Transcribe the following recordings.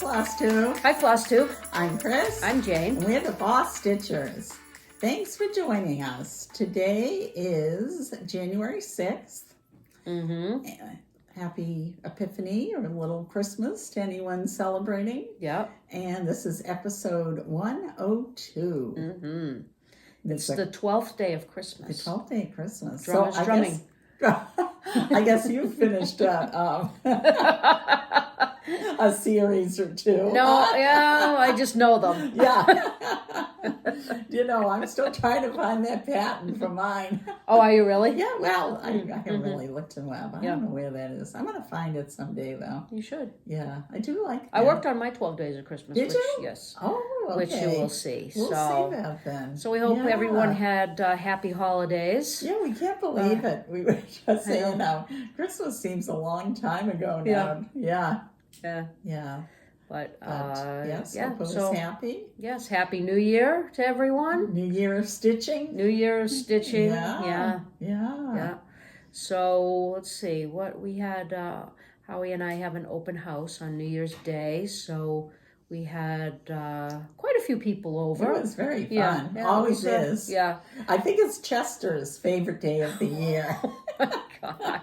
Floss Tube. Hi, Floss Tube. I'm Chris. I'm Jane. And we're the BosStitchers. Thanks for joining us. Today is January 6th. Happy Epiphany or Little Christmas to anyone celebrating. Yep. And this is episode 102. It's the 12th day of Christmas. The 12th day of Christmas. Drummers drumming. I guess you finished a series or two. No, yeah, I just know them. Yeah. I'm still trying to find that patent for mine. Oh, are you really? Yeah, well, I haven't really looked in web. I don't know where that is. I'm going to find it someday, though. You should. Yeah, I do like that. I worked on my 12 days of Christmas. Did you? Yes. Oh, okay. Which you will see. We'll see that then. So we hope everyone had happy holidays. Yeah, we can't believe it. We were just saying now, Christmas seems a long time ago now. Yeah. But yes, hope it was happy. Yes, Happy New Year to everyone. New Year of stitching. New Year of stitching. Yeah. So let's see what we had. Howie and I have an open house on New Year's Day, so we had quite a few people over. It was very fun. Yeah, Always is. Yeah. I think it's Chester's favorite day of the year. Oh my God.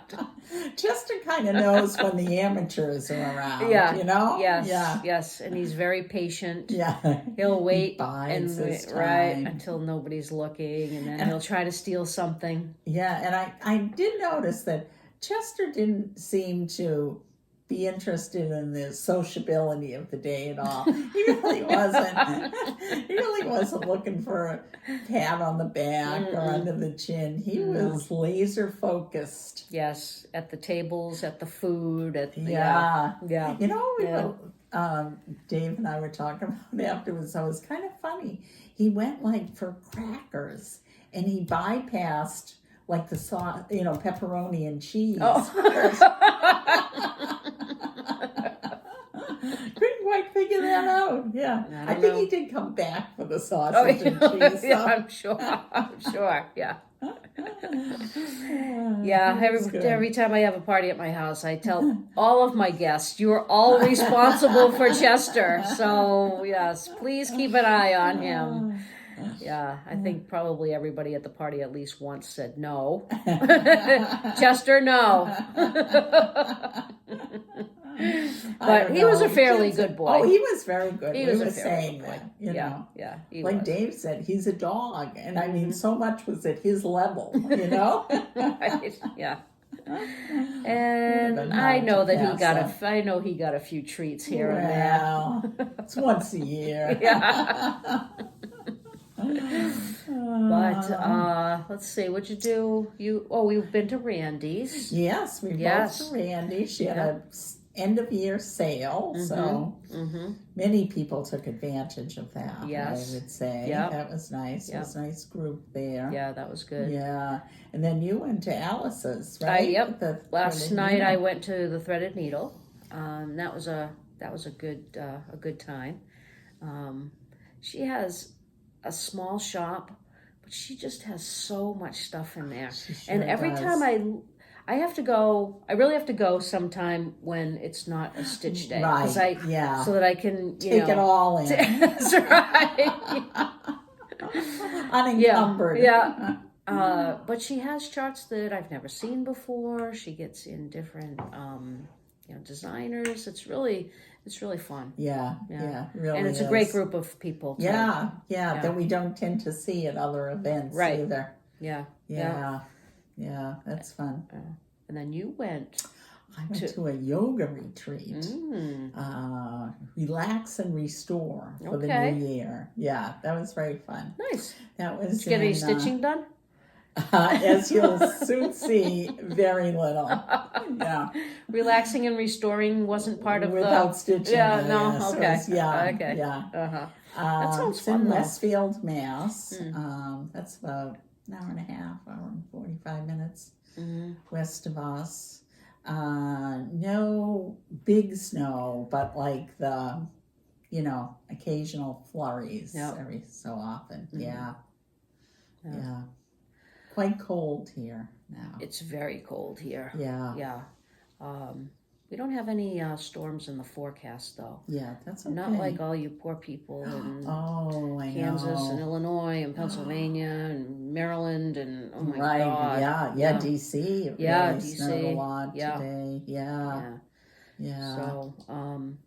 Chester kind of knows when the amateurs are around. Yeah. You know? Yes. Yeah. Yes. And he's very patient. Yeah. He'll wait right until nobody's looking, and then he'll try to steal something. Yeah, and I did notice that Chester didn't seem to be interested in the sociability of the day at all. He really wasn't. He really wasn't looking for a pat on the back or under the chin. He was laser focused. Yes, at the tables, at the food, at the yeah. You know, Dave and I were talking about afterwards. So it was kind of funny. He went for crackers, and he bypassed the sauce, pepperoni and cheese. Couldn't quite figure that out. Yeah, I think he did come back for the sausage and cheese. Yeah, I'm sure. Yeah. Every time I have a party at my house, I tell all of my guests, you are all responsible for Chester. So, yes, please keep an eye on him. Yeah, I think probably everybody at the party at least once said no. Chester, no. But he was a fairly good boy. Oh, he was very good. He was saying that, Yeah, like Dave said, he's a dog. And I mean, so much was at his level, Right, yeah. And I know that he got a few treats here and there. It's once a year. Yeah. But let's see, what'd you do? We've been to Randy's. Yes, we've been to Randy's. She had a end of year sale, so many people took advantage of that. Yes, I would say that was nice. It was a nice group there. Yeah, that was good. Yeah, and then you went to Alice's, right? Last night I went to the Threaded Needle. That was a good time. She has a small shop, but she just has so much stuff in there. And every time I have to go, I really have to go sometime when it's not a stitch day. Right, so that I can, take it all in. That's right. Unencumbered. Yeah. But she has charts that I've never seen before. She gets in different, designers. It's really fun. Yeah, really. And it's a great group of people. Too. Yeah, that we don't tend to see at other events either. Yeah. That's fun. And then you went. I went to a yoga retreat. Relax and restore for the new year. Yeah, that was very fun. Nice. That was. Did you get any stitching done? As you'll soon see, very little. Yeah. Relaxing and restoring wasn't part of without stitching. Yeah, no, okay. Okay. That sounds it's fun. In Westfield, Mass. That's about an hour and a half, hour and 45 minutes west of us. No big snow, but the, occasional flurries every so often. Yeah. Quite cold here now. It's very cold here. Yeah. Yeah. We don't have any storms in the forecast, though. Yeah, that's okay. Not like all you poor people in I Kansas know. and Illinois and Pennsylvania and Maryland and oh my Right, God. yeah, DC. It really DC. snowed a lot today. Yeah. So,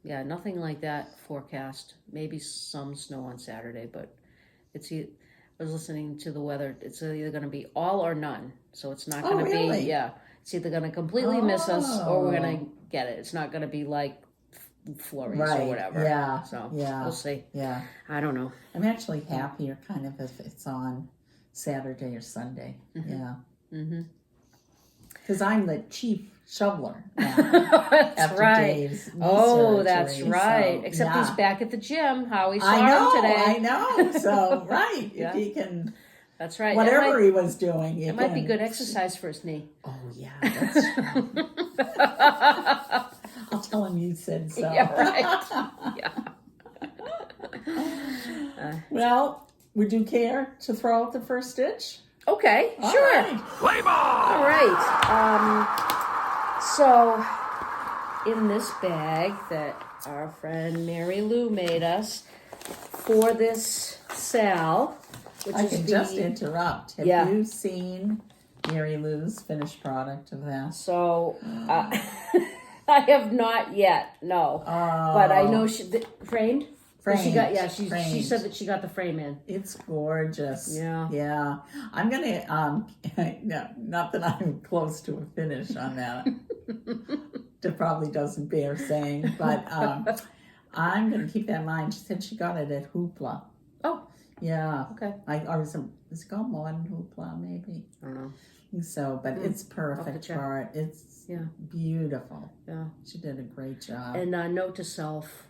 nothing like that forecast. Maybe some snow on Saturday, but I was listening to the weather. It's either going to be all or none. So it's not going to really? be, it's either going to completely miss us or we're going to get it. It's not going to be like flurries or whatever. Yeah. So we'll see. Yeah. I don't know. I'm actually happier kind of if it's on Saturday or Sunday. Mm-hmm. Yeah. Mm-hmm. Because I'm the chief shoveler now. That's right. That's right. So, Except he's back at the gym. Howie saw him today. I know. So, right. If he can... That's right. Whatever he was doing. It might be good exercise for his knee. Oh, yeah. That's true. I'll tell him you said so. Yeah, right. Well, would you care to throw out the first stitch? Okay, sure. Play ball! All right. So, in this bag that our friend Mary Lou made us for this Sal, which I is can just interrupt. Have you seen Mary Lou's finished product of that? So, I have not yet, no. But I know framed? She said that she got the frame in. It's gorgeous. Yeah. Yeah. I'm gonna no, not that I'm close to a finish on that. That probably doesn't bear saying, but I'm gonna keep that in mind. She said she got it at Hoopla. Oh. Yeah. Okay. Is it called Modern Hoopla, maybe? I don't know. So, but it's perfect for it. It's beautiful. Yeah. She did a great job. And note to self,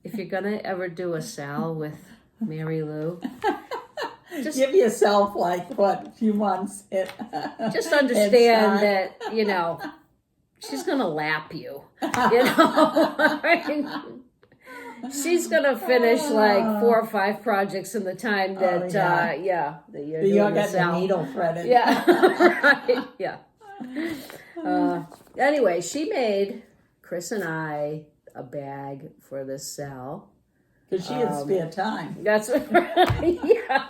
if you're going to ever do a Sal with Mary Lou, just give yourself a few months. Just understand that, she's going to lap you. She's going to finish 4 or 5 projects in the time that, that you're doing the Sal. The needle threaded. Yeah, right, yeah. Anyway, she made Chris and I a bag for this Sal. Because she had spare time. That's right, yeah.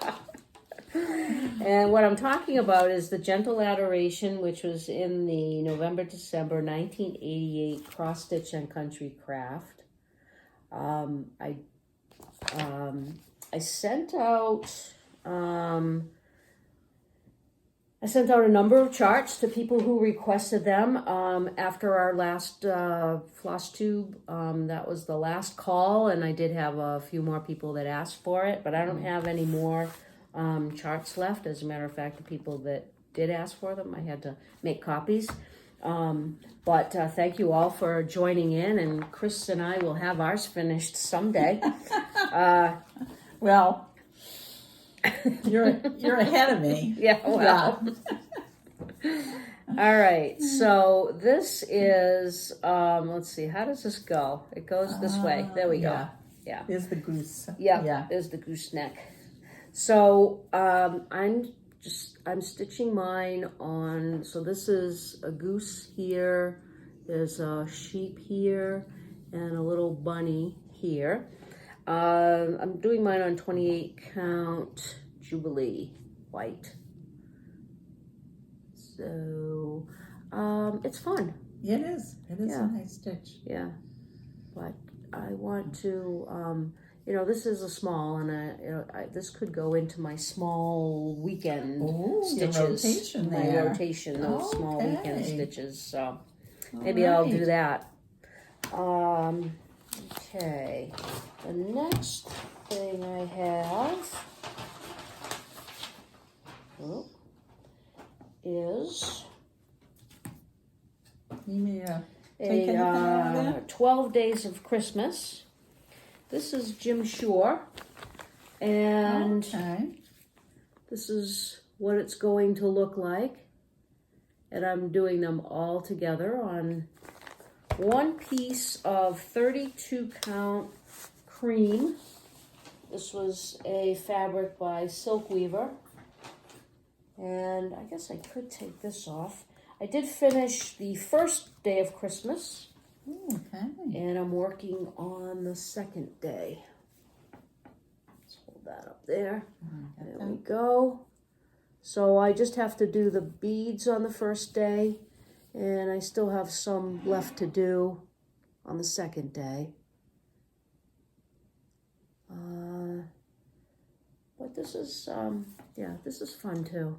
And what I'm talking about is the Gentle Adoration, which was in the November-December 1988 Cross Stitch and Country Craft. I sent out a number of charts to people who requested them after our last floss tube. That was the last call, and I did have a few more people that asked for it, but I don't have any more charts left. As a matter of fact, the people that did ask for them, I had to make copies. But thank you all for joining in, and Chris and I will have ours finished someday. Well, you're ahead of me. Yeah, well. All right, so this is, let's see, how does this go? It goes this way. There we go. Yeah. There's the goose. Yeah, there's the gooseneck. So I'm stitching mine on, so this is a goose here, there's a sheep here, and a little bunny here. I'm doing mine on 28 count Jubilee white. So, it's fun. It is a nice stitch. Yeah, but I want to, this is a small, and this could go into my small weekend stitches. Rotation, those small weekend stitches. So maybe I'll do that. Okay, the next thing I have is a 12 Days of Christmas. This is Jim Shore, and this is what it's going to look like. And I'm doing them all together on one piece of 32 count cream. This was a fabric by Silk Weaver. And I guess I could take this off. I did finish the first day of Christmas. Okay. And I'm working on the second day. Let's hold that up there. There we go. So I just have to do the beads on the first day, and I still have some left to do on the second day. But this is, this is fun too.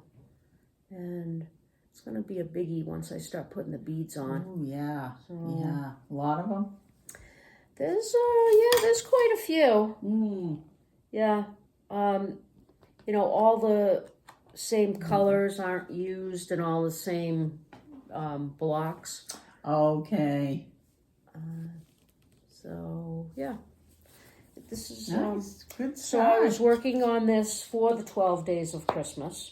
And it's going to be a biggie once I start putting the beads on. Oh, yeah. So, yeah. A lot of them? There's quite a few. Yeah. All the same colors aren't used and all the same blocks. Okay. So, yeah. This is nice. Good so start. I was working on this for the 12 days of Christmas.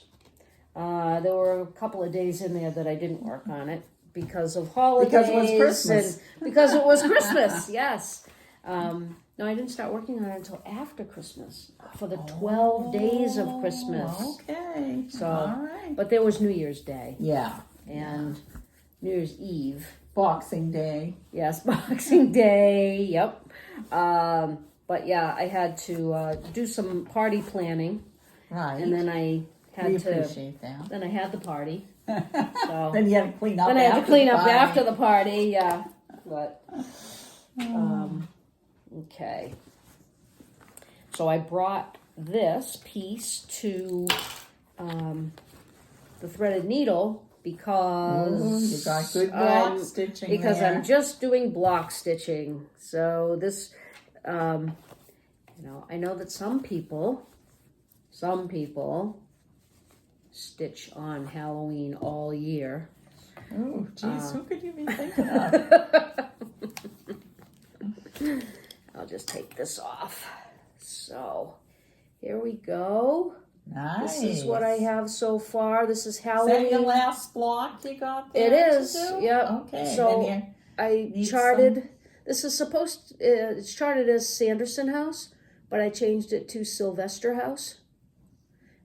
There were a couple of days in there that I didn't work on it because of holidays. Because it was Christmas. And because it was Christmas, yes. No, I didn't start working on it until after Christmas, for the 12 days of Christmas. Okay. So, all right. but there was New Year's Day. Yeah. And New Year's Eve. Boxing Day. Yes, Boxing Day, yep. But yeah, I had to do some party planning. Right. And then I had to appreciate that. Then I had the party. So Then you had to clean up. then I had to clean up party. after the party. Yeah, but okay. So I brought this piece to the threaded needle because you got good block stitching. Because there. I'm just doing block stitching. So this, I know that some people stitch on Halloween all year. Oh, geez, who could you be thinking of? I'll just take this off. So, here we go. Nice. This is what I have so far. This is Is Halloween. that your last block you got It there is. to do? Yep. Okay. So then I need charted. This is supposed. It's charted as Sanderson House, but I changed it to Sylvester House.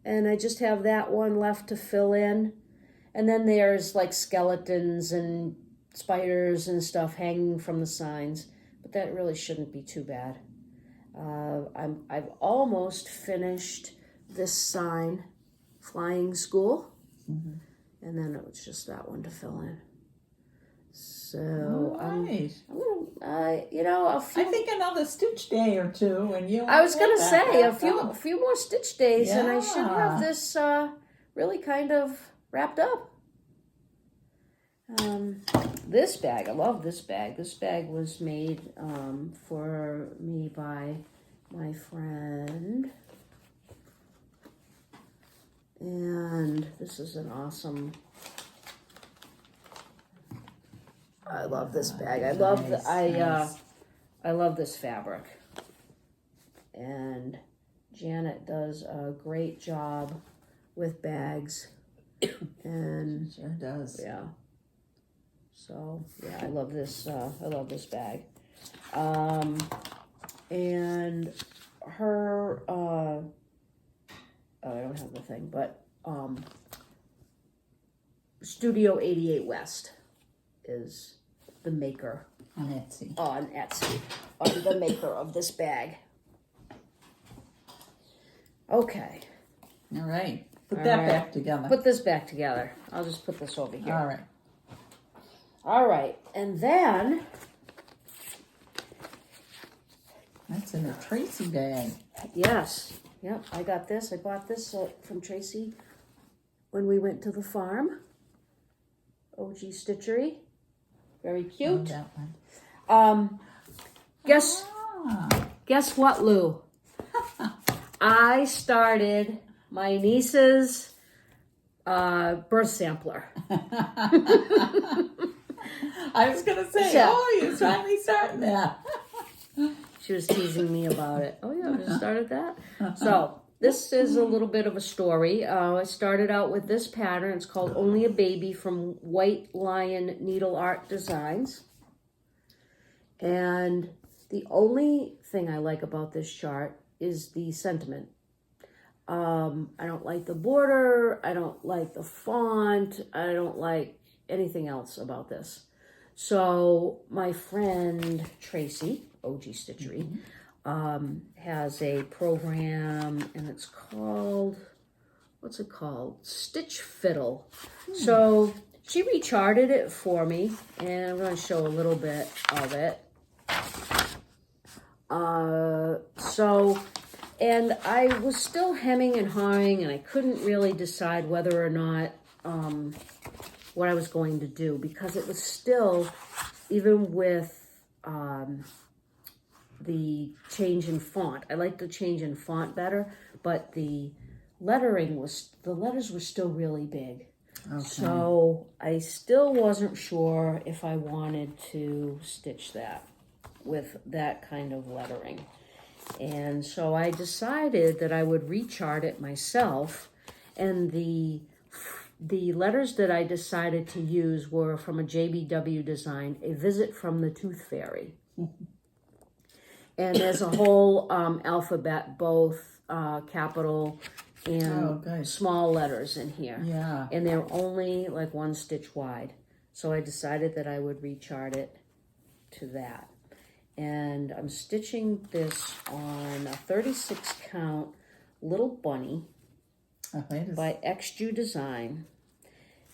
And I just have that one left to fill in. And then there's like skeletons and spiders and stuff hanging from the signs. But that really shouldn't be too bad. I've almost finished this sign, Flying School. Mm-hmm. And then it was just that one to fill in. So right. I'm gonna, I think another stitch day or two, and you. I was gonna say a up. few more stitch days, and I should Yeah. have this really kind of wrapped up. This bag, I love this bag. This bag was made for me by my friend, and this is an awesome. I love this bag. I love I love this fabric. And Janet does a great job with bags. And sure does. Yeah. So yeah, I love this bag. And her I don't have the thing, but Studio 88 West is the maker On Etsy. on the maker of this bag. Okay. All right. Put All that right. back together. Put this back together. I'll just put this over here. All right. All right. And then That's in a Tracy bag. yes. Yep, I got this. I bought this from Tracy when we went to the farm. OG Stitchery. Very cute. That one. Guess what, Lou? I started my niece's birth sampler. I was going to say, Yeah. you're finally starting that. She was teasing me about it. Oh yeah, I just started that. So this is a little bit of a story. I started out with this pattern. It's called Only a Baby from White Lion Needle Art Designs. And the only thing I like about this chart is the sentiment. I don't like the border. I don't like the font. I don't like anything else about this. So my friend Tracy, OG Stitchery, has a program, and it's called, what's it called? Stitch Fiddle. So she recharted it for me, and I'm going to show a little bit of it. And I was still hemming and hawing, and I couldn't really decide whether or not what I was going to do, because it was still, even with the change in font, I like the change in font better, but the letters were still really big. Okay. So I still wasn't sure if I wanted to stitch that with that kind of lettering. And so I decided that I would rechart it myself, and the letters that I decided to use were from a JBW design, A Visit from the Tooth Fairy. And there's a whole alphabet, both capital and small letters in here. Yeah. And they're only like 1 stitch wide. So I decided that I would rechart it to that. And I'm stitching this on a 36 count Little Bunny by XJU Design.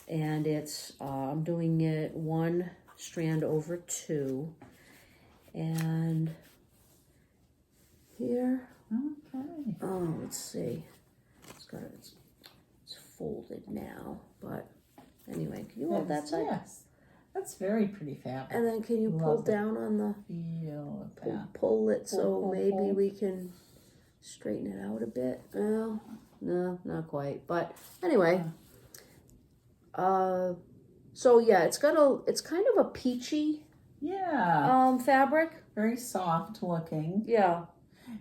And it's, I'm doing it 1 strand over 2. And here, let's see. It's folded now, but anyway, can you hold that side? Yes. That's very pretty fabric. And then can you pull down on the, pull it so maybe we can straighten it out a bit? Well, no, not quite. But anyway, so yeah, it's kind of a peachy fabric. Very soft looking. Yeah.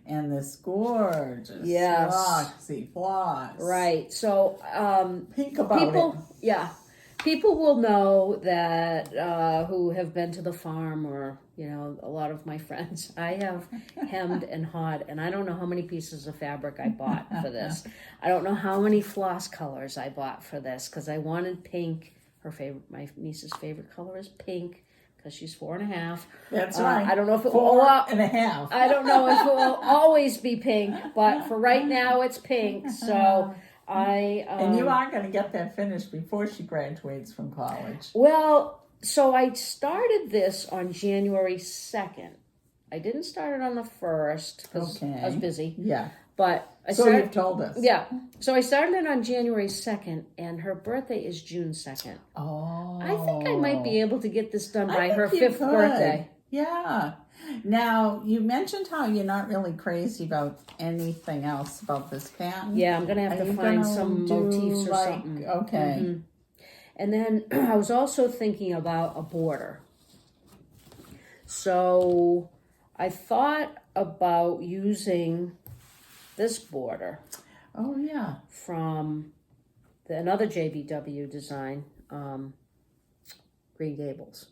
And this gorgeous floxy floss. Right. So think about it. Yeah. People will know that who have been to the farm, or, you know, a lot of my friends, I have hemmed and hawed, and I don't know how many pieces of fabric I bought for this. I don't know how many floss colors I bought for this, because I wanted pink. My niece's favorite color is pink, because she's 4.5. That's right. I don't know if it will. 4.5. I don't know if it will always be pink, but for right now it's pink. So and you are going to get that finished before she graduates from college. Well, so I started this on January 2nd. I didn't start it on the 1st because I was busy. Yeah. But you've told us. Yeah. So I started it on January 2nd, and her birthday is June 2nd. Oh. I think I might be able to get this done by her 5th birthday. Yeah. Now, you mentioned how you're not really crazy about anything else about this pattern. Yeah, I'm going to have to find some motifs or something. Okay. Mm-hmm. And then I was also thinking about a border. So I thought about using this border. Oh, yeah. From another JBW design, Green Gables.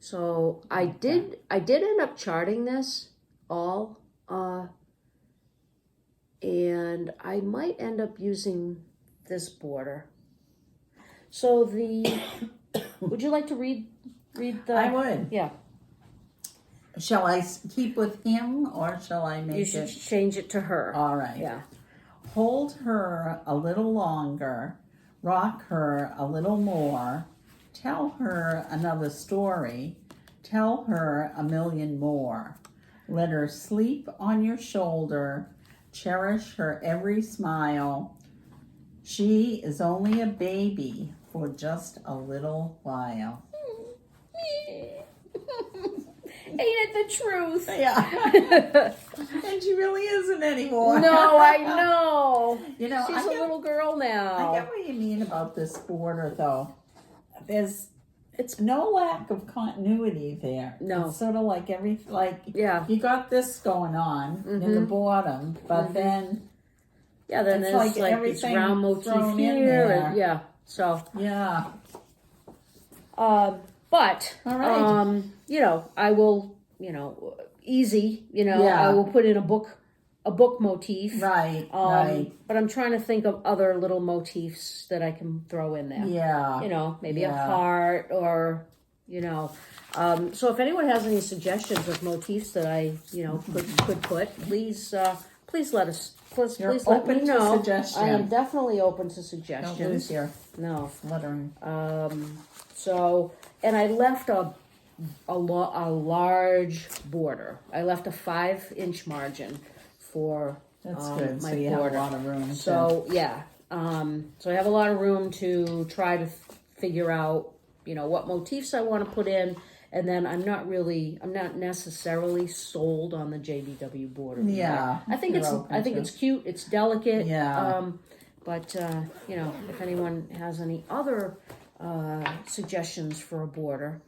So I did end up charting this all, and I might end up using this border. So would you like to read the? I would. Yeah. Shall I keep with him, or shall I make it? You should change it to her. All right. Yeah. Hold her a little longer, rock her a little more, tell her another story, tell her a million more. Let her sleep on your shoulder, cherish her every smile. She is only a baby for just a little while. Ain't it the truth? Yeah. And she really isn't anymore. No, I know. You know, she's a little girl now. I get what you mean about this border, though. It's no lack of continuity there. No. It's sort of like you got this going on in the bottom, but then then there's like this round motif here, and so yeah. But all right. I will, easy, I will put in a book a book motif. Right, right. But I'm trying to think of other little motifs that I can throw in there. Yeah. You know, maybe a Yeah. heart or, you know. So if anyone has any suggestions of motifs that I, you know, could put, please let us. Please let open me to know. suggestions. I am definitely open to suggestions. Don't lose your No. lettering. So, and I left a large border. I left a 5-inch margin for That's good. my So you border. have a lot of room. So yeah, so I have a lot of room to try to figure out, you know, what motifs I want to put in, and then I'm not necessarily sold on the JBW border. Yeah, I think it's cute. It's delicate. Yeah. But you know, if anyone has any other suggestions for a border,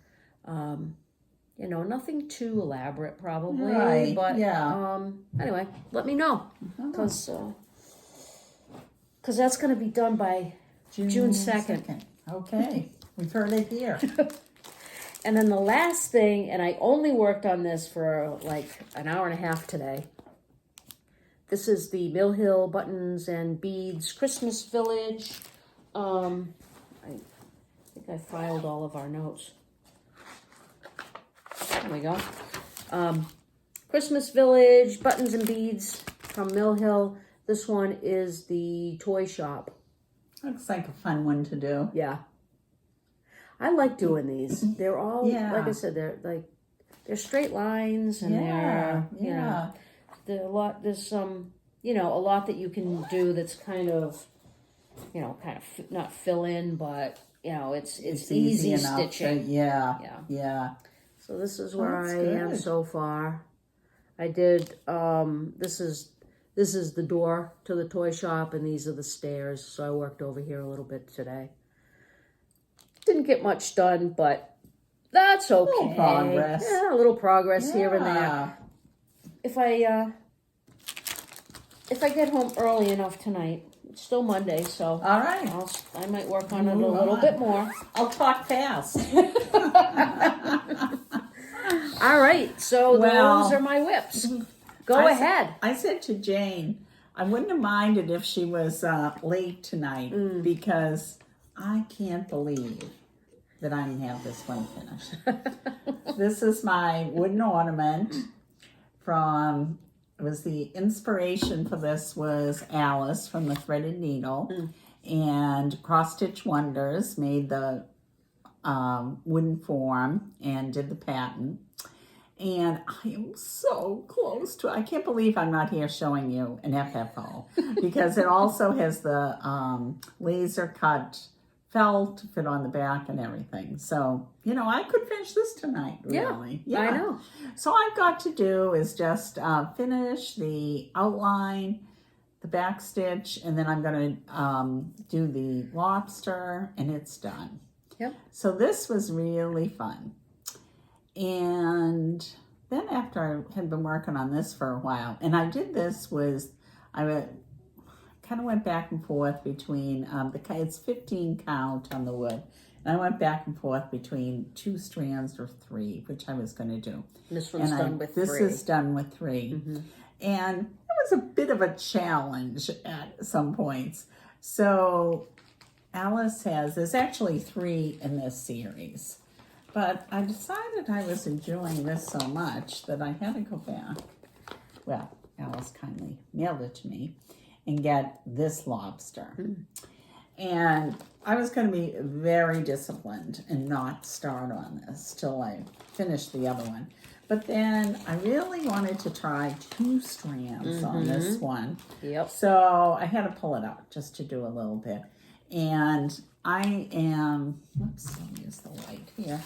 you know, nothing too elaborate probably, Right, but yeah. anyway, let me know, because that's going to be done by June 2nd. Okay, we've heard it here. And then the last thing, and I only worked on this for like an hour and a half today. This is the Mill Hill Buttons and Beads Christmas Village. I think I filed all of our notes. There we go. Christmas Village Buttons and Beads from Mill Hill. This one is the toy shop. Looks like a fun one to do. Yeah. I like doing these. They're all, like I said, they're straight lines, and they're, you know, there's some, you know, a lot that you can do that's kind of, you know, not fill in, but, you know, it's easy stitching. Yeah. So this is where I am so far. I did, this is the door to the toy shop, and these are the stairs. So I worked over here a little bit today. Didn't get much done, but that's okay. A little progress. Yeah, a little progress here and there. If I get home early enough tonight, it's still Monday, so all right, I might work on it a little bit more. I'll talk fast. All right, so those are my whips. Go ahead. I said to Jane, I wouldn't have minded if she was late tonight, because I can't believe that I didn't have this one finished. This is my wooden ornament from, the inspiration for this was Alice from the Threaded Needle, and Cross Stitch Wonders made the wooden form and did the pattern. And I am so close to it. I can't believe I'm not here showing you an FFO, because it also has the laser cut felt to fit on the back and everything. So, you know, I could finish this tonight, really. Yeah, I know. So all I've got to do is just finish the outline, the back stitch, and then I'm going to do the lobster, and it's done. Yep. So this was really fun. And then after I had been working on this for a while, and I did this kind of went back and forth between, it's 15 count on the wood. And I went back and forth between 2 strands or 3, which I was going to do. This one's done with 3. This is done with 3. Mm-hmm. And it was a bit of a challenge at some points. So Alice there's actually 3 in this series. But I decided I was enjoying this so much that I had to go back. Well, Alice kindly mailed it to me and get this lobster. And I was going to be very disciplined and not start on this till I finished the other one. But then I really wanted to try 2 strands on this one. Yep. So I had to pull it out just to do a little bit. And I am, I'll use the light here.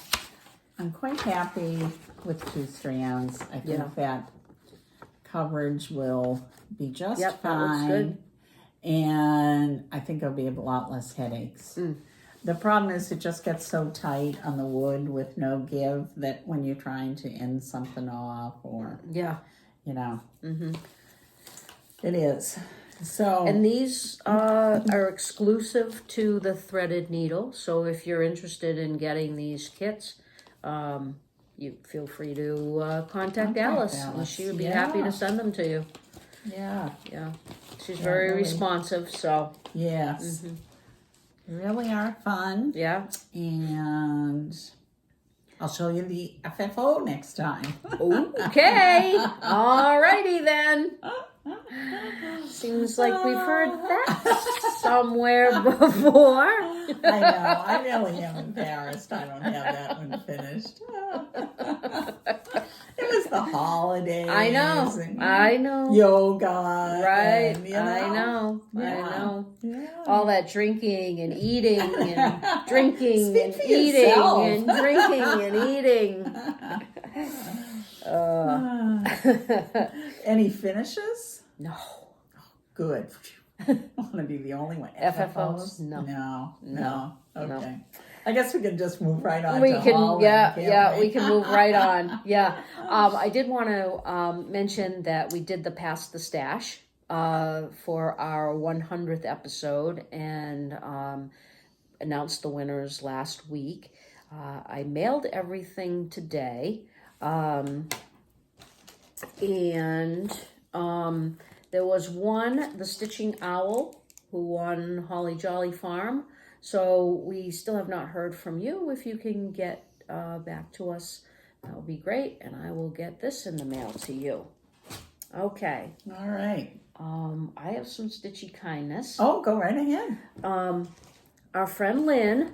I'm quite happy with 2 strands. I think that coverage will be just fine. That looks good. And I think there'll be a lot less headaches. The problem is it just gets so tight on the wood with no give that when you're trying to end something off or, you know, it is. So, and these are exclusive to the Threaded Needle. So if you're interested in getting these kits, you feel free to contact Alice, and she would be happy to send them to you. Yeah. Yeah. She's Yeah, very really. responsive, so. Yes. Really are fun. Yeah. And I'll show you the FFO next time. Okay. Alrighty then. Seems like we've heard that somewhere before. I know. I really am embarrassed I don't have that one finished. It was the holidays. I know. And I know. yoga. Right. And, I know. Yeah. I know. Yeah. All that drinking and eating and drinking Speak and for eating yourself. and drinking and eating. Any finishes? No. Good. I want to be the only one. FFOs? No. No. Okay. No. I guess we can just move right on We to can, Holland, yeah, can't we can move right on. Yeah. I did want to mention that we did the Pass the Stash for our 100th episode and announced the winners last week. I mailed everything today. And there was one, the Stitching Owl, who won Holly Jolly Farm. So we still have not heard from you. If you can get back to us, that would be great. And I will get this in the mail to you. Okay. All right. I have some stitchy kindness. Oh, go right ahead. Our friend Lynn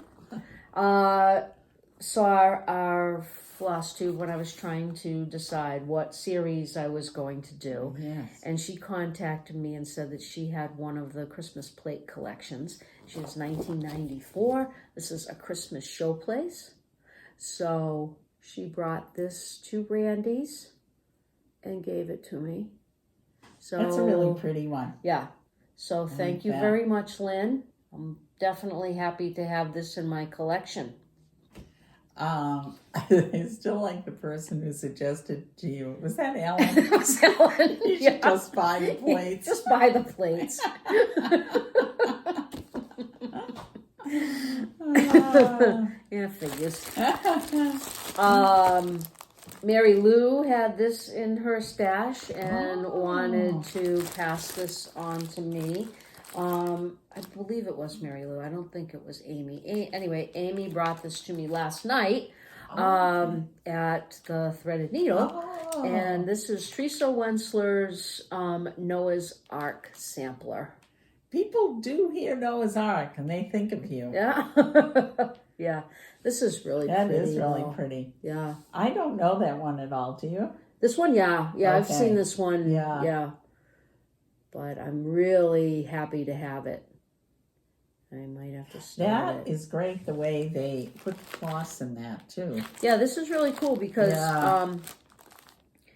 saw our floss tube when I was trying to decide what series I was going to do. Yes. And she contacted me and said that she had one of the Christmas plate collections. She has 1994. This is a Christmas showplace. So she brought this to Brandy's and gave it to me. So That's a really pretty one. Yeah. So thank you very much, Lynn. I'm definitely happy to have this in my collection. I still like the person who suggested to you. Was that Ellen? It was Ellen. You should just buy the plates. Just buy the plates. Yeah, figures. Mary Lou had this in her stash and wanted to pass this on to me. I believe it was Mary Lou. I don't think it was Amy. Anyway, Amy brought this to me last night at the Threaded Needle. Oh. And this is Teresa Wensler's Noah's Ark sampler. People do hear Noah's Ark and they think of you. Yeah. Yeah. This is really That pretty. is really though. pretty. Yeah. I don't know that one at all. Do you? This one, yeah. Yeah, I've Okay. seen this one. Yeah. Yeah. But I'm really happy to have it. I might have to start That it. is great the way they put the floss in that too. Yeah, this is really cool because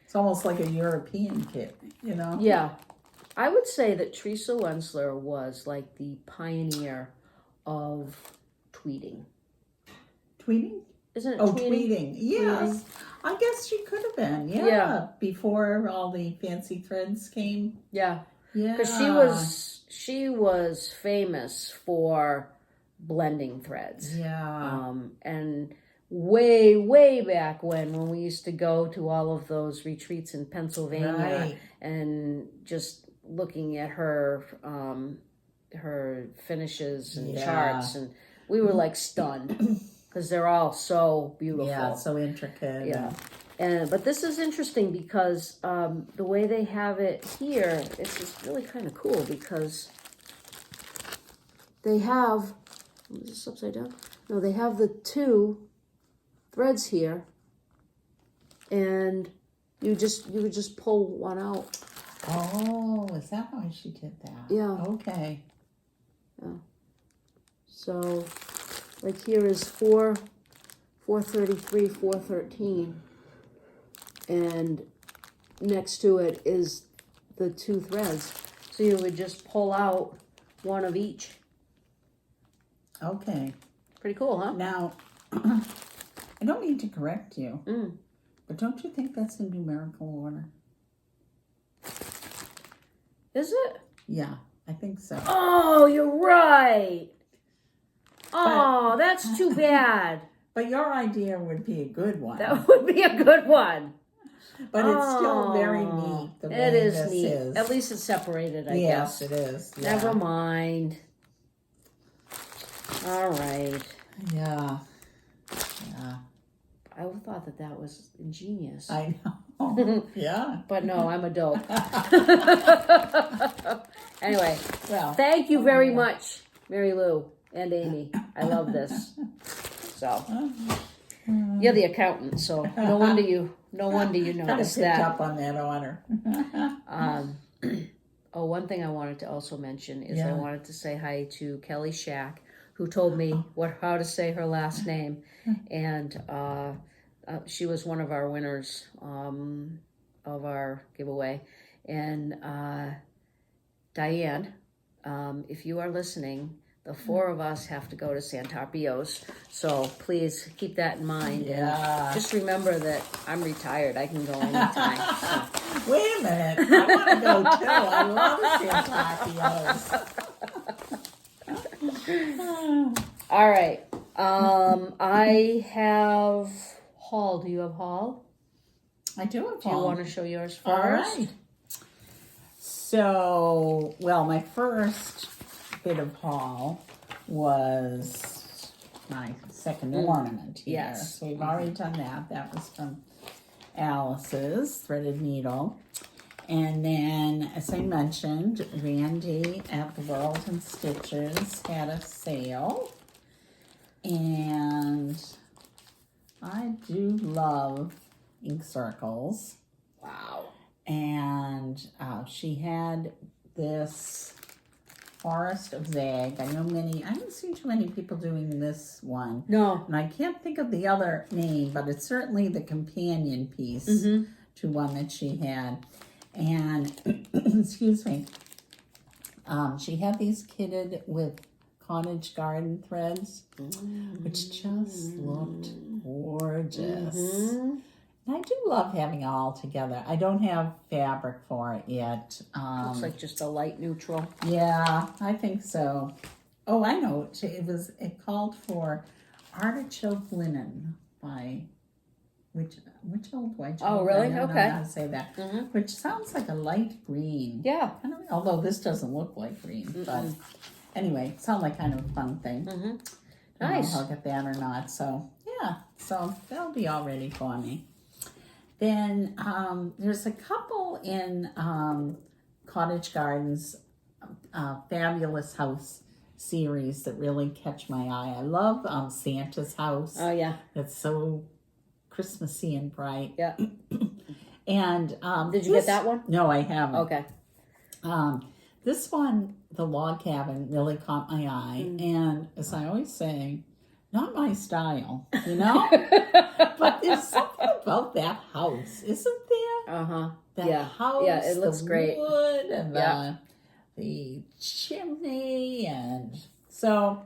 It's almost like a European kit, you know? yeah. I would say that Teresa Wensler was like the pioneer of tweeting. Tweeting? Isn't it Oh, tweeting? tweeting. Yes. I guess she could have been. Yeah. Yeah. Before all the fancy threads came. Yeah. Yeah. Because she was famous for blending threads. Yeah. And way back when we used to go to all of those retreats in Pennsylvania Right. and just looking at her finishes and Yeah. charts, and we were like stunned because they're all so beautiful. Yeah, so intricate. Yeah. But this is interesting because the way they have it here, it's just really kind of cool because they have, is this upside down? No, they have the two threads here, and you would just pull one out. Oh, is that why she did that? Yeah. Okay. Yeah. So, like here is 433, 413. And next to it is the two threads. So you would just pull out one of each. Okay. Pretty cool, huh? Now, I don't mean to correct you, Mm. but don't you think that's in numerical order? Is it? Yeah, I think so. Oh, you're right. Oh, that's too bad. But your idea would be a good one. That would be a good one. But it's still very neat. The way it is this neat. is. At least it's separated, I Yes, guess. it is. Yeah. Never mind. All right. Yeah. Yeah. I thought that was ingenious. I know. Yeah. But no, I'm a dope. Anyway, Well, thank you very much, Mary Lou and Amy. I love this. So you're the accountant, so no wonder you kind of noticed picked that. up on that honor. Oh, one thing I wanted to also mention is I Yeah. wanted to say hi to Kelly Shack, who told me how to say her last name, and she was one of our winners of our giveaway. And Diane, if you are listening, the four of us have to go to Santarpio's, so please keep that in mind. Yeah. And just remember that I'm retired. I can go anytime. So. Wait a minute. I want to go too. I love Santarpio's. All right. I have Hall. Do you have Hall? I do have Do you Hall. want to show yours first? All right. So, well, my first bit of Hall was my second ornament here. Yes. So we've already done that. That was from Alice's Threaded Needle. And then, as I mentioned, Randy at the World and Stitchers had a sale. And I do love ink circles. Wow. And she had this Forest of Zag. I haven't seen too many people doing this one. No. And I can't think of the other name, but it's certainly the companion piece to one that she had. And, excuse me, she had these kitted with cottage garden threads, which just looked gorgeous. And I do love having it all together. I don't have fabric for it yet. Looks like just a light neutral. Yeah, I think so. Oh, I know. It called for Artichoke Linen by which old white. Oh, really? I don't Okay. know how to say that. Which sounds like a light green. Yeah. Although this doesn't look like green, but anyway, sounds like kind of a fun thing. Nice. I don't know if I'll get that or not. So yeah, so that'll be all ready for me. Then there's a couple in Cottage Gardens Fabulous House series that really catch my eye. I love Santa's house. Oh, yeah. It's so Christmassy and bright. Yeah. And Did you get that one? No, I haven't. Okay. This one, the log cabin, really caught my eye. And as I always say, not my style, you know? But there's something about that house, isn't there? Uh-huh. That house, Yeah, it looks great. Wood and the chimney, and so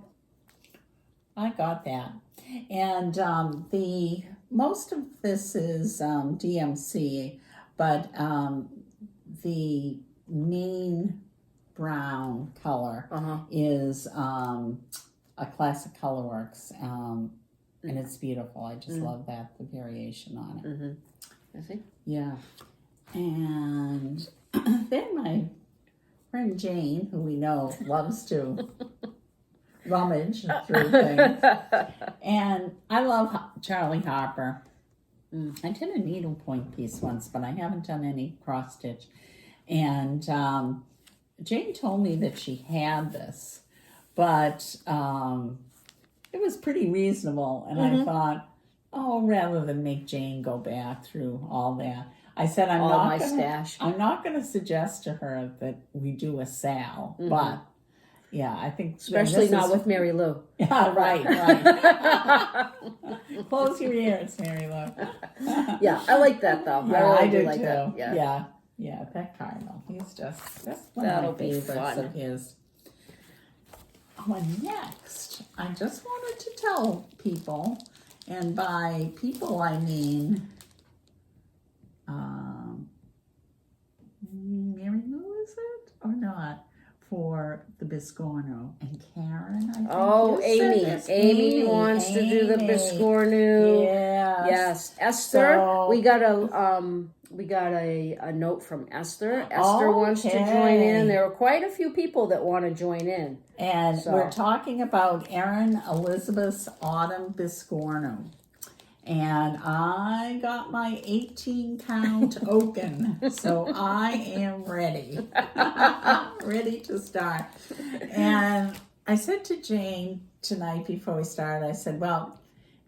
I got that. And the most of this is DMC, but the main brown color is a classic Colorworks, and it's beautiful. I just love that, the variation on it. I see. Yeah. And then my friend Jane, who we know loves to rummage through things, and I love Charlie Harper. I did a needlepoint piece once, but I haven't done any cross stitch. And Jane told me that she had this, but it was pretty reasonable. And I thought, oh, rather than make Jane go back through all that, I said, I'm not going to suggest to her that we do a sal, but yeah, I think especially not with Mary Lou. Yeah, right. Close your ears, Mary Lou. Yeah, I like that though. Yeah, I do really like too. that. Yeah, that Cardinal. That's one That'll of my be favorites fun. of his. Oh, and next, I just wanted to tell people, and by people I mean Mary Lou, is it or not? for the Biscornu. And Karen, I think Oh, you said Amy. this. Amy wants to do the Biscornu. Yes. Yes. Esther, So- we got a note from Esther. Esther wants to join in. There are quite a few people that want to join in. And So- we're talking about Erin Elizabeth's Autumn Biscornu. And I got my 18 count oaken, so I am ready. Ready to start. And I said to Jane tonight before we started, I said, well,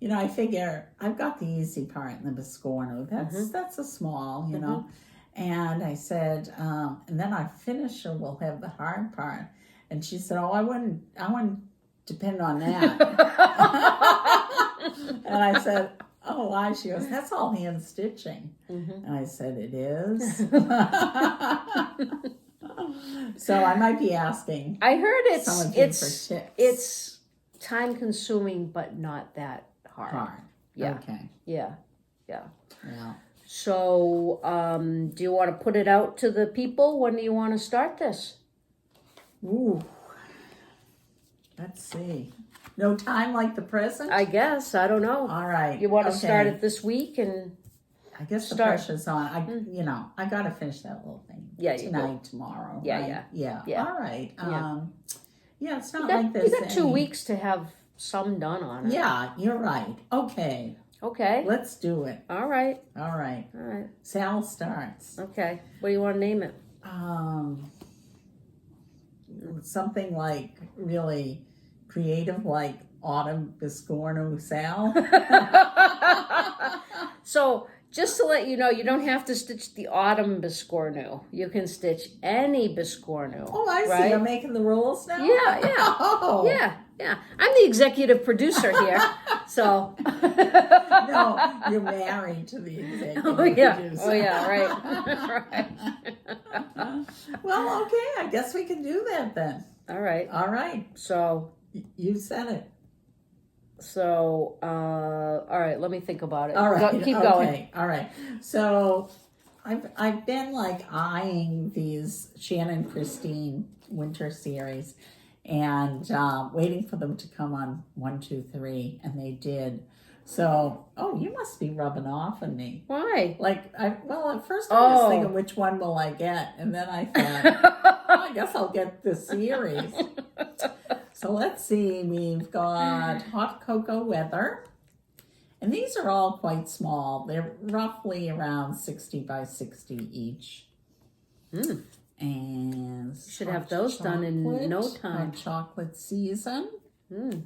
you know, I figure I've got the easy part in the Biscornu. That's a small, you know. And I said, and then our finisher will have the hard part. And she said, oh, I wouldn't depend on that. And I said, oh, why? She goes, that's all hand stitching. And I said, it is. So I might be asking. I heard some of you for tips. it's time consuming, but not that hard. Yeah. Okay. Yeah. Yeah. So, do you want to put it out to the people? When do you want to start this? Ooh. Let's see. No time like the present? I guess. I don't know. All right. You want to start it this week and I guess the start. pressure's on. You know, I got to finish that little thing. Yeah, tonight, tomorrow. Yeah, right? yeah. All right. Yeah, it's not you like this. got 2 weeks to have some done on it. Yeah, you're right. Okay. Okay. Let's do it. All right. All right. All right. Sal starts. Okay. What do you want to name it? Something like really creative, like Autumn Biscornu Sal. So, just to let you know, you don't have to stitch the Autumn Biscornu. You can stitch any Biscornu. Oh, I see. right? You're making the rules now? Yeah. Oh. Yeah. I'm the executive producer here, so. No, you're married to the executive producer. Oh, yeah, right. Well, okay. I guess we can do that then. All right. All right. So, You said it. all right, let me think about it. All right. Keep okay. going. All right. So I've been like eyeing these Shannon Christine winter series and waiting for them to come on 1, 2, 3, and they did. So, you must be rubbing off on me. Why? Like, at first I was thinking, which one will I get? And then I thought, I guess I'll get the series. So let's see, we've got Hot Cocoa Weather. And these are all quite small. They're roughly around 60 by 60 each. And You should have those done in no time. Hot chocolate season. Mm.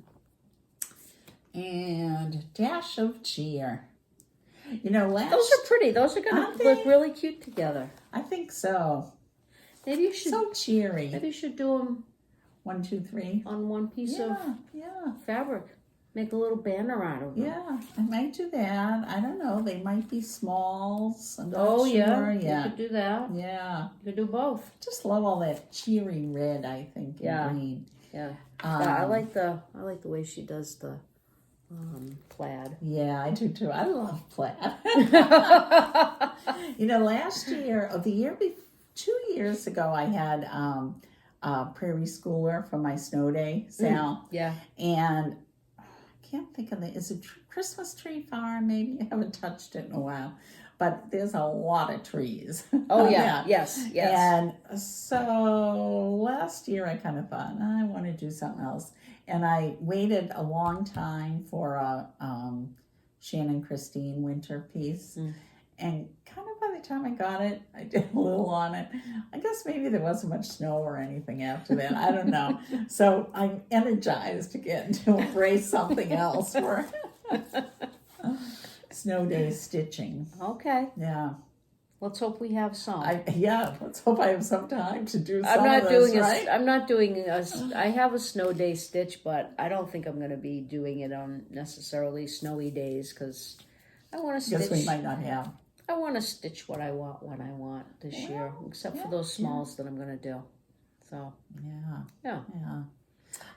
And Dash of Cheer. You know, Those are pretty. Those are going to look really cute together. I think so. Maybe you should. So cheery. Maybe you should do them 1, 2, 3. on one piece of fabric. Make a little banner out of them. Yeah, I might do that. I don't know. They might be smalls. I'm not sure. Yeah. Yeah. You could do that. Yeah. You could do both. Just love all that cheery red, I think, and green. Yeah. I like the way she does the plaid. Yeah, I do too. I love plaid. You know, last year, 2 years ago, I had a prairie schooler for my snow day, Sal. Yeah. And I can't think of is it Christmas Tree Farm? Maybe I haven't touched it in a while. But there's a lot of trees. Oh, yeah. Yes. And so last year I kind of thought, I want to do something else. And I waited a long time for a Shannon Christine winter piece. And kind of by the time I got it, I did a little on it. I guess maybe there wasn't much snow or anything after that. I don't know. So I'm energized again to embrace something else for snow day stitching. Okay. Yeah. Let's hope we have some. Let's hope I have some time to do some I'm not of this, doing right? I'm not doing I have a snow day stitch, but I don't think I'm going to be doing it on necessarily snowy days because I want to stitch. Guess we might not have. I want to stitch what I want when I want this year, except for those smalls that I'm going to do. So yeah.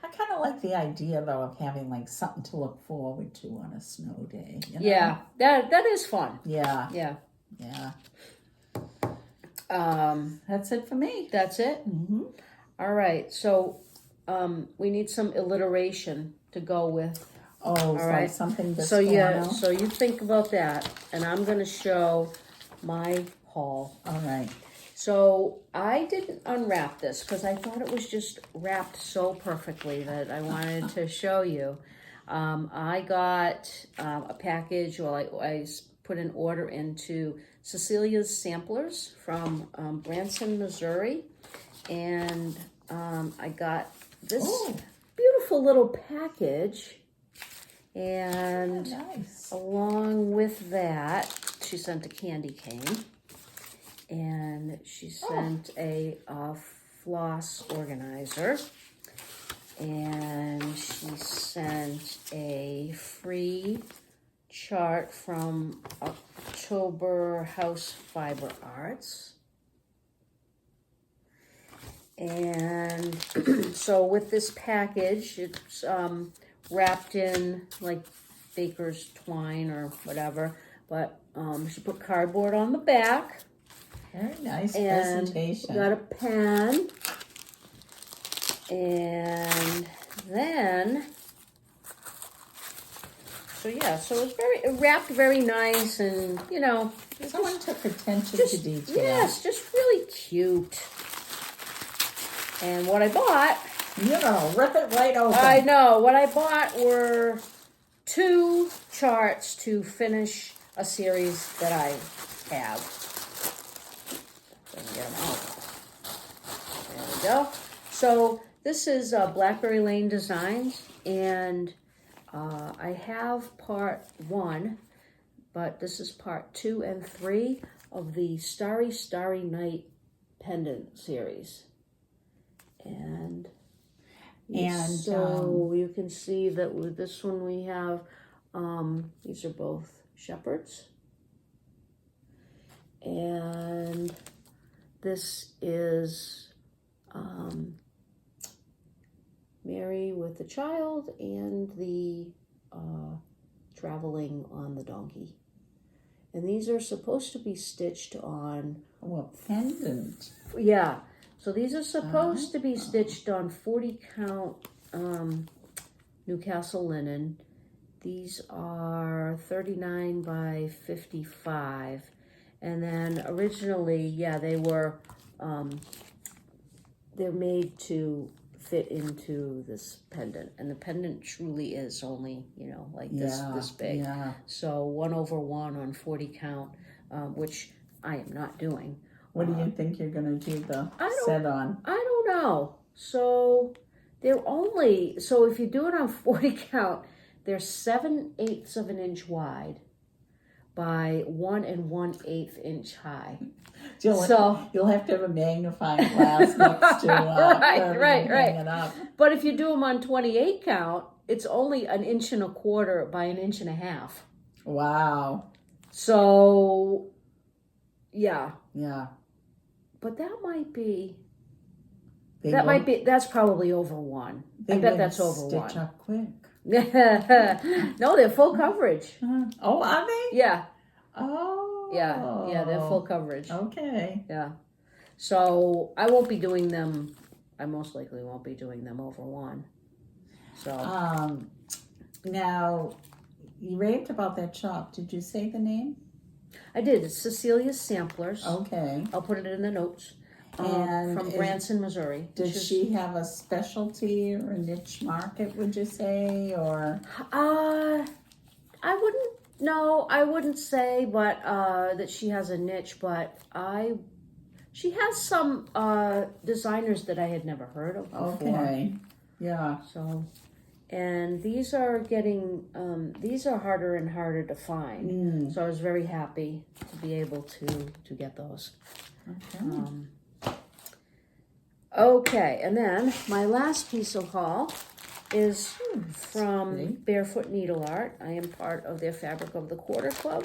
I kind of like the idea though of having like something to look forward to on a snow day. You know? Yeah, that is fun. Yeah. Yeah. That's it for me. That's it. Mm-hmm. All right, so we need some alliteration to go with. Oh, All right. something So yeah, Biscornu. so you think about that, and I'm going to show my haul. All right. So I didn't unwrap this because I thought it was just wrapped so perfectly that I wanted to show you. I got a package, or I put an order into Cecilia's Samplers from Branson, Missouri, and I got this beautiful little package. And nice. Along with that, she sent a candy cane, and she sent a floss organizer, and she sent a free chart from October House Fiber Arts. And so with this package, it's wrapped in like baker's twine or whatever, but she put cardboard on the back. Very nice And presentation. got a pen, and then so it wrapped very nice, and Someone took attention to detail. Yes, just really cute. And what I bought, rip it right open. I know, what I bought were 2 charts to finish a series that I have. Let me get them out. There we go. So this is Blackberry Lane Designs, and I have part 1, but this is part 2 and 3 of the Starry Starry Night pendant series. And so you can see that with this one we have, these are both shepherds. And this is Mary with the child and the traveling on the donkey. And these are supposed to be stitched on... Oh, a pendant. Yeah. So these are supposed to be stitched on 40 count Newcastle linen. These are 39 by 55. And then originally, they were, they're made to fit into this pendant. And the pendant truly is only, this big. Yeah. So 1/1 on 40 count, which I am not doing. What do you think you're going to do the set on? I don't know. So if you do it on 40 count, they're 7/8 of an inch wide by 1 1/8 inch high. So you'll have to have a magnifying glass next to right. hang it up. But if you do them on 28 count, it's only 1 1/4 by 1 1/2. Wow. So, yeah. Yeah. But that might be... That's probably over 1. I bet that's over 1. Stitch up quick. No, they're full coverage. Oh, are they? Yeah. Oh. Yeah, they're full coverage. Okay. Yeah. So I won't be doing them. I most likely won't be doing them over 1. So. Now, you raved about that shop. Did you say the name? I did. It's Cecilia's Samplers. Okay. I'll put it in the notes. And from Branson, Missouri. Does she have a specialty or a niche market, would you say, or? I wouldn't say, but that she has a niche, but she has some designers that I had never heard of before. Okay. Yeah. So, and these are harder and harder to find. So I was very happy to be able to get those. Okay. Okay, and then my last piece of haul is from Barefoot Needle Art. I am part of their Fabric of the Quarter Club,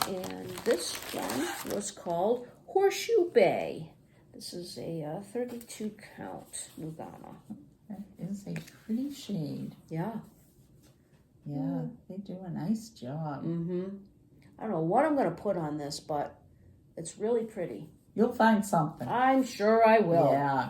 and this one was called Horseshoe Bay. This is a 32 count Nugana. That is a pretty shade. Yeah. Yeah, they do a nice job. I don't know what I'm going to put on this, but it's really pretty. You'll find something. I'm sure I will. Yeah.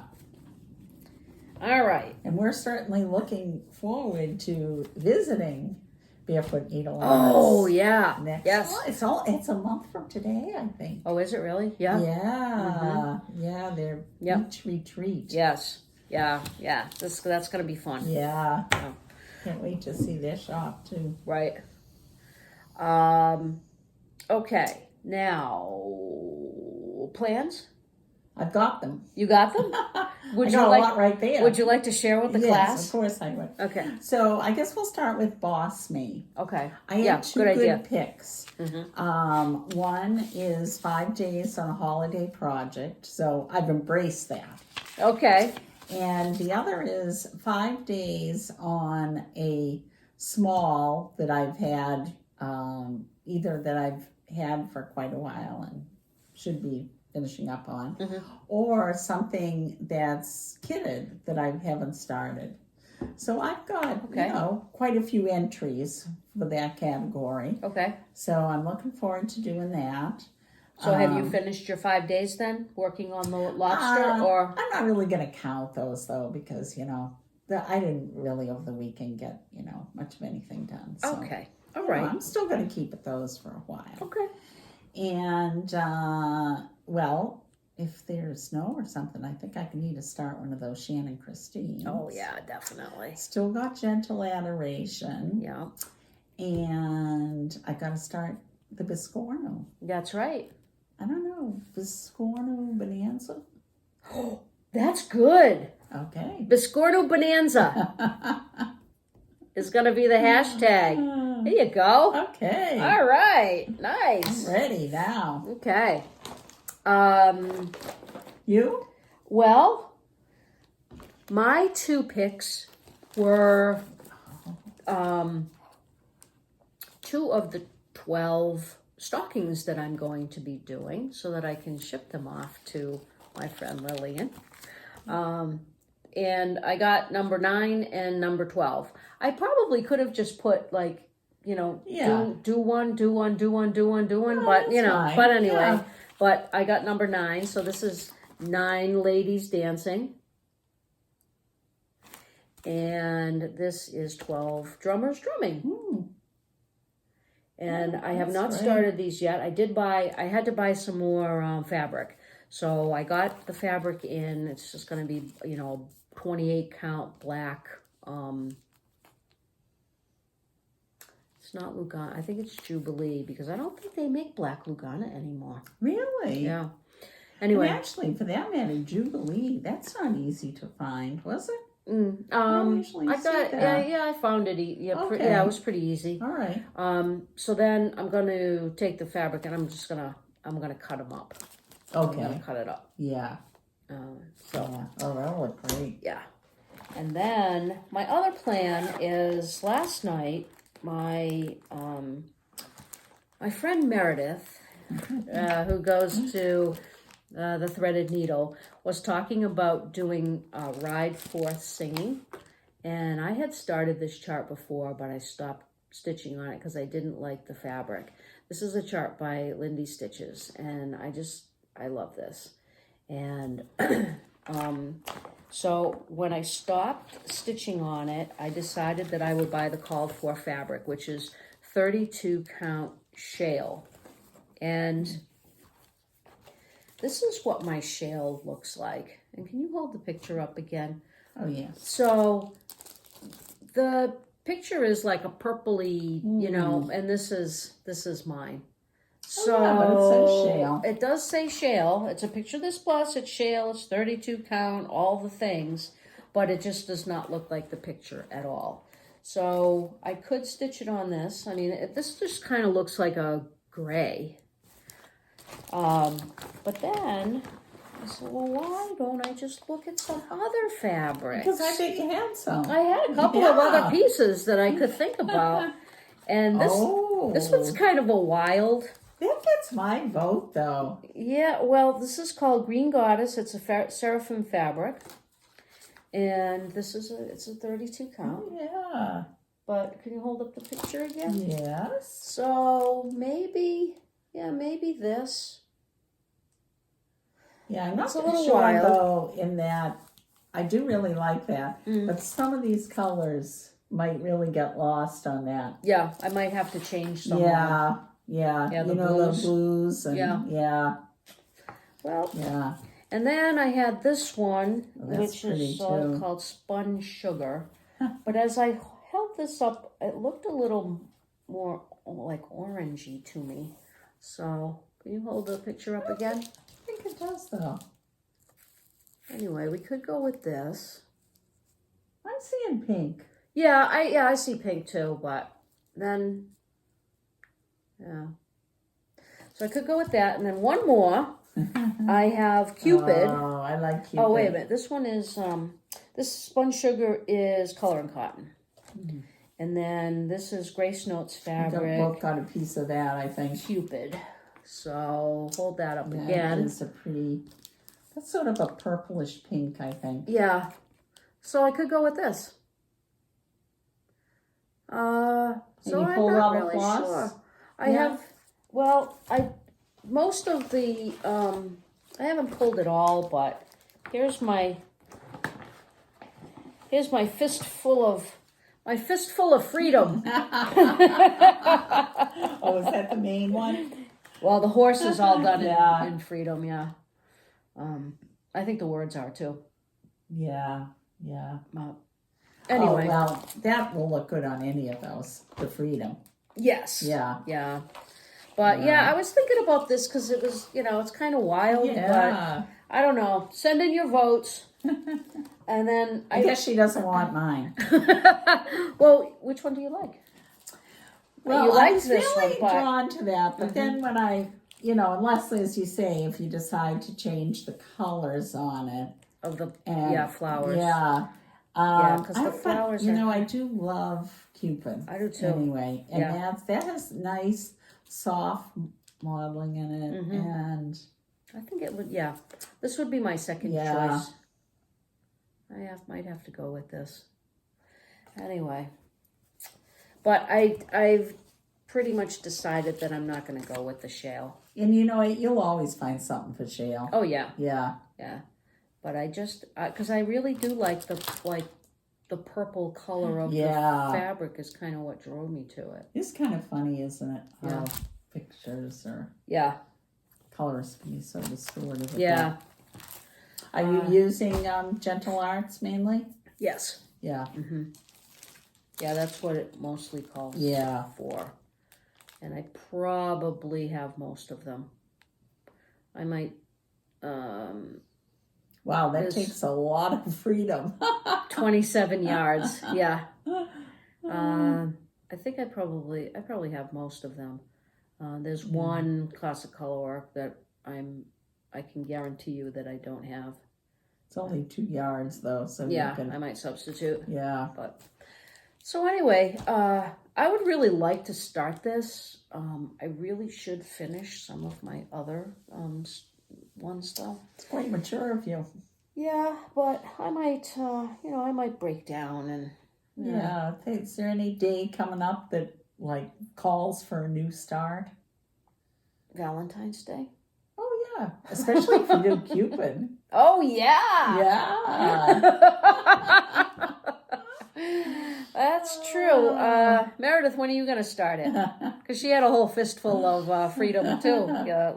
All right. And we're certainly looking forward to visiting Barefoot Needle Oh, Arts yeah. next. Yes. It's a month from today, I think. Oh, is it really? Yeah. Yeah. Yeah, their beach retreat. Yes. Yeah. That's going to be fun. Yeah. Oh. Can't wait to see their shop too. Right. Okay. Now, plans? I've got them. You got them? Would you like a lot right there? Would you like to share with the class? Yes, of course I would. Okay. So I guess we'll start with Boss Me. Okay. I have two good picks. Mm-hmm. One is 5 days on a holiday project, so I've embraced that. Okay. And the other is 5 days on a small that I've had, either that I've had for quite a while and should be finishing up on, or something that's kitted that I haven't started. So I've got, quite a few entries for that category. Okay. So I'm looking forward to doing that. So have you finished your 5 days then, working on the lobster, or? I'm not really going to count those though, because, I didn't really over the weekend get, much of anything done. So, okay. All right. I'm still going to keep at those for a while. Okay. And, if there's snow or something, I think I need to start one of those Shannon Christines. Oh, yeah, definitely. Still got Gentle Adoration. Yeah. And I got to start the Biscornu. That's right. I don't know. Biscornu Bonanza? Oh, that's good. Okay. Biscornu Bonanza is going to be the hashtag. There you go. Okay. All right. Nice. I'm ready now. Okay. You? Well, my 2 picks were 2 of the 12 stockings that I'm going to be doing so that I can ship them off to my friend Lillian. And I got number 9 and number 12. I probably could have just put do one, but fine. But anyway, yeah. But I got number 9, so this is 9 ladies dancing. And this is 12 drummers drumming. Ooh. And I have not started these yet. I had to buy some more fabric. So I got the fabric in. It's just going to be, 28 count black. It's not Lugana. I think it's Jubilee because I don't think they make black Lugana anymore. Really? Yeah. Anyway. And actually, for that matter, Jubilee, that's not easy to find, was it? I found it. It was pretty easy. All right. So then I'm going to take the fabric and I'm going to cut them up. Okay. I'm going to cut it up. Yeah. That'll look great. Yeah. And then my other plan is last night, my friend Meredith, who goes to the Threaded Needle, was talking about doing Ride Forth singing. And I had started this chart before, but I stopped stitching on it because I didn't like the fabric. This is a chart by BosStitchers, and I love this. And so when I stopped stitching on it, I decided that I would buy the called for fabric, which is 32 count shale. And this is what my shale looks like. And can you hold the picture up again? Oh, yes. So the picture is like a purpley, and this is mine. So but it says shale. It does say shale. It's a picture of this plus. It's shale. It's 32 count, all the things, but it just does not look like the picture at all. So I could stitch it on this. I mean, this just kind of looks like a gray. But then I said, well, why don't I just look at some other fabrics? Because I bet you had some. I had a couple of other pieces that I could think about. And this one's kind of a wild. That gets my vote, though. Yeah, well, this is called Green Goddess. It's a seraphim fabric. And this is it's a 32 count. Oh, yeah. But can you hold up the picture again? Yes. So maybe this. Yeah, I'm not It's a little sure, wild. though, in that I do really like that. Mm. But some of these colors might really get lost on that. Yeah, I might have to change some. Yeah, Yeah, you the know, blues. the blues. And, Yeah. Well, yeah. and then I had this one, Well, which is called Spun Sugar. But as I held this up, it looked a little more like orangey to me. So, can you hold the picture up again? I think it does, though. Anyway, we could go with this. I'm seeing pink. Yeah, I see pink too, but then, yeah. So I could go with that, and then one more. I have Cupid. Oh, I like Cupid. Oh, wait a minute. This one is, this Spun Sugar is Color and Cotton. Mm-hmm. And then this is Grace Notes Fabric. Both got a piece of that, I think. Cupid. So hold that up again. That is a pretty, that's sort of a purplish pink, I think. Yeah. So I could go with this. So I'm not really sure. I have, well, most of the, I haven't pulled it all, but here's my fistful of freedom. Oh, is that the main one? Well, the horse is all done in freedom, yeah. I think the words are too. Yeah. Anyway. Oh, well, that will look good on any of those, the freedom. Yes. Yeah. But yeah, I was thinking about this because it was, it's kind of wild, but I don't know. Send in your votes. And then I guess she doesn't want mine. Well, which one do you like? Well, you like I was this really one, drawn to that, but then when I, unless, as you say, if you decide to change the colors on it. Of the, and, flowers. Yeah. Because the flowers I do love Cupid. I do too. Anyway, and that has nice, soft modeling in it, and I think it would, this would be my second choice. I might have to go with this. Anyway. But I've pretty much decided that I'm not going to go with the shale. And you'll always find something for shale. Oh, yeah. Yeah. But I just, because I really do like the purple color of the fabric is kind of what drove me to it. It's kind of funny, isn't it? How pictures or colors can be so distorted. Yeah. Are you using Gentle Arts mainly? Yes. Yeah. Mm-hmm. Yeah, that's what it mostly calls for. And I probably have most of them. I might... wow, that takes a lot of freedom. 27 yards, yeah. I think I probably have most of them. There's one classic color work that I can guarantee you that I don't have. It's only 2 yards though, so I might substitute. Yeah. But so anyway, I would really like to start this. I really should finish some of my other ones though. It's quite mature of you. Yeah, but I might, I might break down and. Yeah. Is there any day coming up that calls for a new start? Valentine's Day. Oh yeah, especially if you do Cupid. Oh yeah. Yeah. That's true. Meredith, when are you going to start it? Because she had a whole fistful of freedom too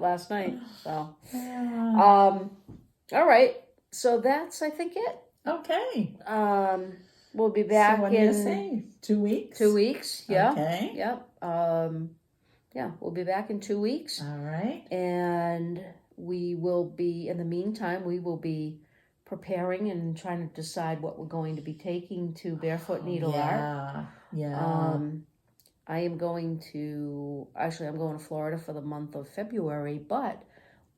last night. So, all right. So that's, I think, it. Okay. We'll be back so what do you say? 2 weeks? 2 weeks. Yeah. Okay. Yep. We'll be back in 2 weeks. All right. And we will be, in the meantime, we will be preparing and trying to decide what we're going to be taking to Barefoot Needle Art. Yeah. I'm going to Florida for the month of February, but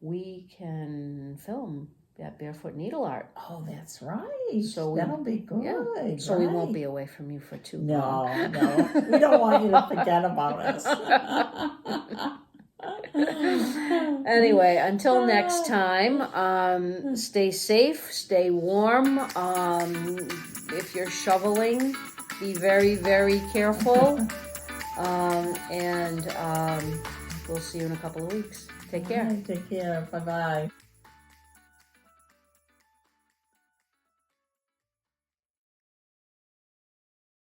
we can film at Barefoot Needle Art. Oh, that's right. So that'll be good. Yeah. So we won't be away from you for too long. No. We don't want you to forget about us. Anyway, until next time, stay safe, stay warm. If you're shoveling, be very, very careful. And we'll see you in a couple of weeks. Take care. Take care. Bye-bye.